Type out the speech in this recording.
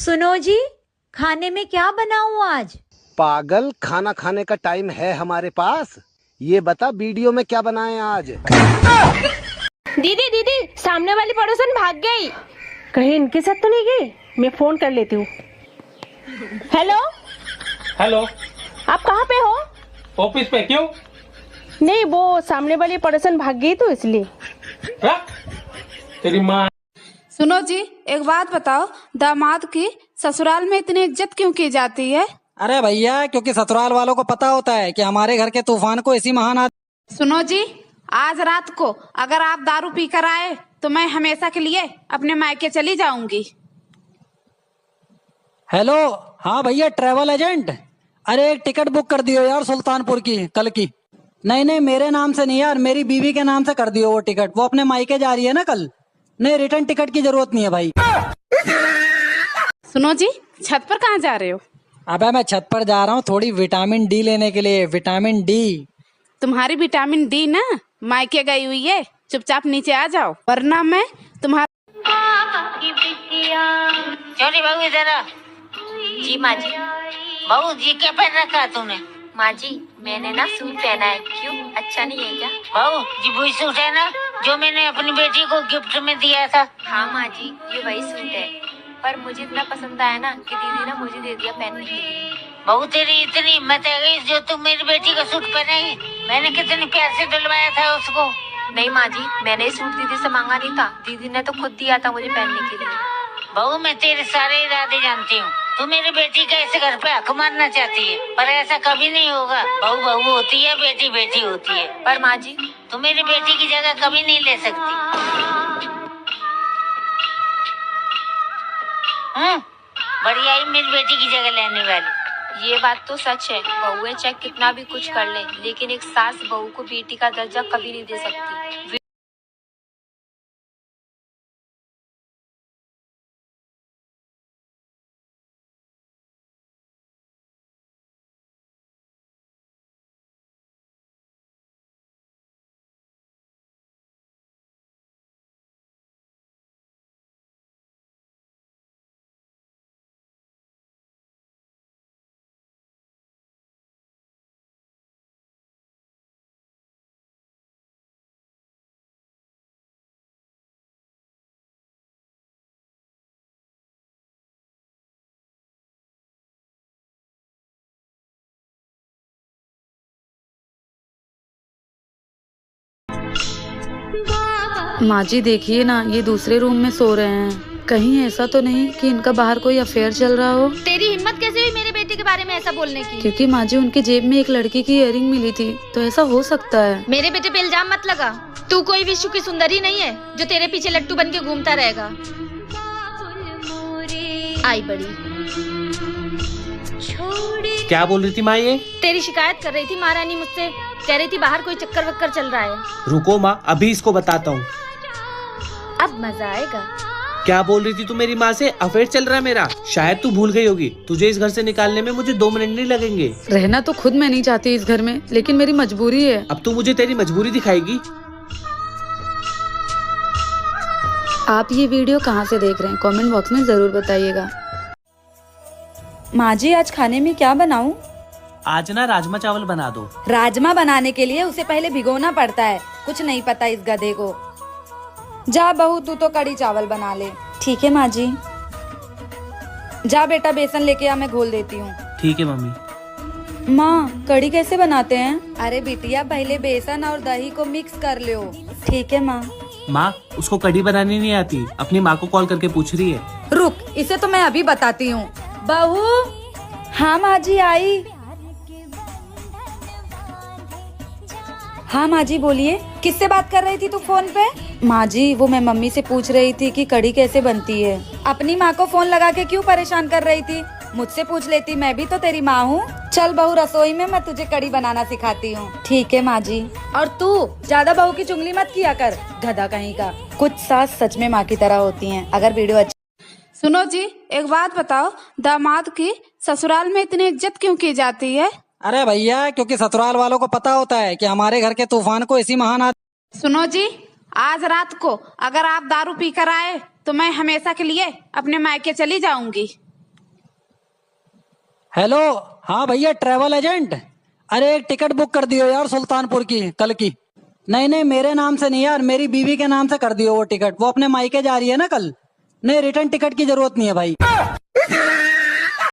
सुनो जी, खाने में क्या बनाऊं आज? पागल, खाना खाने का टाइम है हमारे पास। ये बता वीडियो में क्या बनाए आज। दीदी दीदी, सामने वाली पड़ोसन भाग गई। कहीं इनके साथ तो नहीं गई? मैं फोन कर लेती हूँ। हेलो हेलो, आप कहाँ पे हो? ऑफिस पे। क्यों? नहीं, वो सामने वाली पड़ोसन भाग गई तो इसलिए। रख तेरी माँ। सुनो जी, एक बात बताओ, दामाद की ससुराल में इतनी इज्जत क्यों की जाती है? अरे भैया, क्योंकि ससुराल वालों को पता होता है कि हमारे घर के तूफान को इसी महान सुनो जी, आज रात को अगर आप दारू पी कर आए तो मैं हमेशा के लिए अपने मायके चली जाऊंगी। हेलो, हाँ भैया, ट्रैवल एजेंट। अरे एक टिकट बुक कर दियो यार, सुल्तानपुर की कल की। नहीं नहीं, मेरे नाम से नहीं यार, मेरी बीवी के नाम से कर दियो वो टिकट। वो अपने मायके जा रही है ना कल। नहीं, रिटर्न टिकट की जरूरत नहीं है भाई। सुनो जी, छत पर कहाँ जा रहे हो? अबे मैं छत पर जा रहा हूँ थोड़ी विटामिन डी लेने के लिए। Vitamin D. तुम्हारी विटामिन डी ना मायके गई हुई है, चुपचाप नीचे आ जाओ वरना मैं तुम्हारा। चोरी बहू इधर आ। जी माँ जी। बहू जी क्या पहन रखा तूने? माँ जी, मैंने ना सूट पहना है, क्यों अच्छा नहीं है क्या? बहू जी वही सूट है ना जो मैंने अपनी बेटी को गिफ्ट में दिया था? हाँ माँ जी, ये वही सूट है, पर मुझे इतना पसंद आया ना कि दीदी ने मुझे दे दिया पहनने के लिए। बहू तेरी इतनी हिम्मत है गई जो तुम मेरी बेटी का सूट पहनेगी? मैंने कितने प्यार से डलवाया था उसको। नहीं माँ जी, मैंने ये सूट दीदी से मांगा नहीं था, दीदी ने तो खुद दिया था मुझे पहनने के लिए। बहू मैं तेरे सारे इरादे जानती हूँ। तू मेरी बेटी का ऐसे घर पे हक मारना चाहती है, पर ऐसा कभी नहीं होगा। बहू बहू होती है, बेटी बेटी होती है। पर माँ जी, तू मेरी बेटी की जगह कभी नहीं ले सकती। बढ़िया ही मेरी बेटी की जगह लेने वाली। ये बात तो सच है, बहुएं चाहे कितना भी कुछ कर ले, लेकिन एक सास बहू को बेटी का दर्जा कभी नहीं दे सकती। माँ जी देखिए ना, ये दूसरे रूम में सो रहे हैं। कहीं ऐसा तो नहीं कि इनका बाहर कोई अफेयर चल रहा हो? तेरी हिम्मत कैसे हुई मेरे बेटे के बारे में ऐसा बोलने की? क्योंकि माँ जी उनकी जेब में एक लड़की की इयररिंग मिली थी, तो ऐसा हो सकता है। मेरे बेटे पे इल्जाम मत लगा। तू कोई विश्व की सुंदरी नहीं है जो तेरे पीछे लट्टू बन के घूमता रहेगा। आई बड़ी। क्या बोल रही थी माँ? ये तेरी शिकायत कर रही थी महारानी मुझसे, कह रही थी बाहर कोई चक्कर वक्कर चल रहा है। रुको माँ, अभी इसको बताता हूँ। अब मजा आएगा। क्या बोल रही थी तू मेरी माँ से? अफेयर चल रहा है मेरा। शायद तू भूल गई होगी। तुझे इस घर से निकालने में मुझे 2 मिनट नहीं लगेंगे। रहना तो खुद मैं नहीं चाहती इस घर में, लेकिन मेरी मजबूरी है। अब तू मुझे तेरी मजबूरी दिखाएगी। आप ये वीडियो कहाँ से देख रहे हैं, कमेंट बॉक्स में जरूर बताइएगा। माँ जी, आज खाने में क्या बनाऊं? आज ना राजमा चावल बना दो। राजमा बनाने के लिए उसे पहले भिगोना पड़ता है, कुछ नहीं पता इस गधे को। जा बहू, तू तो कड़ी चावल बना ले। ठीक है माँ जी। जा बेटा, बेसन लेके आ, मैं घोल देती हूँ। ठीक है मम्मी। माँ, कड़ी कैसे बनाते हैं? अरे बिटिया, पहले बेसन और दही को मिक्स कर लो। ठीक है माँ। माँ, उसको कढ़ी बनानी नहीं आती, अपनी माँ को कॉल करके पूछ रही है। रुक, इसे तो मैं अभी बताती हूँ। बहू। हाँ माँ जी, आई। हाँ माँ जी, बोलिए। किससे बात कर रही थी तू फोन पे? माँ जी, वो मैं मम्मी से पूछ रही थी कि कढ़ी कैसे बनती है। अपनी माँ को फोन लगा के क्यों परेशान कर रही थी? मुझसे पूछ लेती, मैं भी तो तेरी माँ हूँ। चल बहू, रसोई में मैं तुझे कढ़ी बनाना सिखाती हूँ। ठीक है माँ जी। और तू ज्यादा बहू की चुगली मत किया कर, गधा कहीं का। कुछ सास सच में माँ की तरह होती हैं। अगर वीडियो अच्छी। सुनो जी, एक बात बताओ, दामाद की ससुराल में इतनी इज्जत क्यों की जाती है? अरे भैया, क्योंकि ससुराल वालों को पता होता है कि हमारे घर के तूफान को इसी महान सुनो जी, आज रात को अगर आप दारू पी कर आए तो मैं हमेशा के लिए अपने मायके चली जाऊंगी। हेलो, हाँ भैया ट्रैवल एजेंट। अरे एक टिकट बुक कर दियो यार सुल्तानपुर की कल की। नहीं नहीं मेरे नाम से नहीं यार, मेरी बीवी के नाम से कर दियो वो टिकट। वो अपने मायके जा रही है ना कल। नहीं रिटर्न टिकट की जरूरत नहीं है भाई।